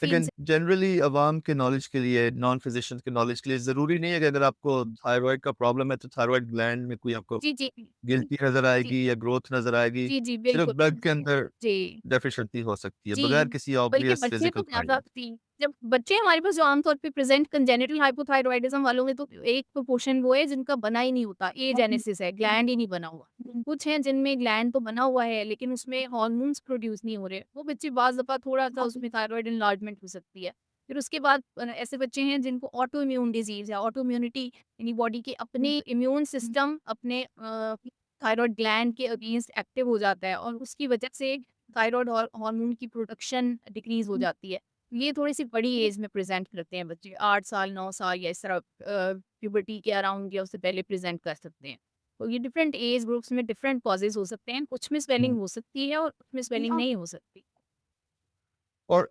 Field लेकिन से। Generally अवाम के नॉलेज के लिए, नॉन फिजिशियंस के नॉलेज के लिए ज़रूरी नहीं है कि अगर आपको थायरॉइड का प्रॉब्लम है, तो थायरॉइड ग्लैंड में कोई आपको जी, जी। गिल्टी नज़र जी, आएगी या ग्रोथ नज़र आएगी। जी, जी, सिर्फ़ बिल्कुल। ब्लड के अंदर जी। डेफ़िशिएंसी हो सकती है, जी, बगैर किसी बल्कि ऑब्वियस बच्चे तो फिज़िकल ज़्यादा फाइंडिंग। थी जब बच्चे हमारे पास जो आम तौर पे प्रेज़ेंट कंजेनिटल हाइपोथायरॉइडिज़्म वालों में तो एक प्रोपोर्शन वो है जिनका बना ही नहीं होता, एजेनेसिस है, ग्लैंड ही नहीं बना हुआ। कुछ हैं जिनमें ग्लैंड तो बना हुआ है लेकिन उसमें हार्मोन्स प्रोड्यूस नहीं हो रहे। वो बच्चे बाज़ दफ़ा थोड़ा-सा उसमें थायरॉइड एनलार्जमेंट हो सकती है। फिर उसके बाद ऐसे बच्चे हैं जिनको ऑटो इम्यून डिज़ीज़ है, ऑटो इम्यूनिटी यानी बॉडी के अपने इम्यून सिस्टम अपने थायरॉइड ग्लैंड के अगेंस्ट एक्टिव हो जाता है और उसकी वजह से थायरॉइड हार्मोन की प्रोडक्शन डिक्रीज़ हो जाती है। ये थोड़ी-सी बड़ी एज में प्रेज़ेंट करते हैं बच्चे 8 साल, 9 साल या इस तरह प्यूबर्टी के अराउंड या उससे पहले प्रेज़ेंट कर सकते हैं। तो ये डिफरेंट एज ग्रुप्स में डिफरेंट कॉजेज़ हो सकते हैं। कुछ में स्वेलिंग हो सकती है और कुछ में स्वेलिंग नहीं हो सकती। और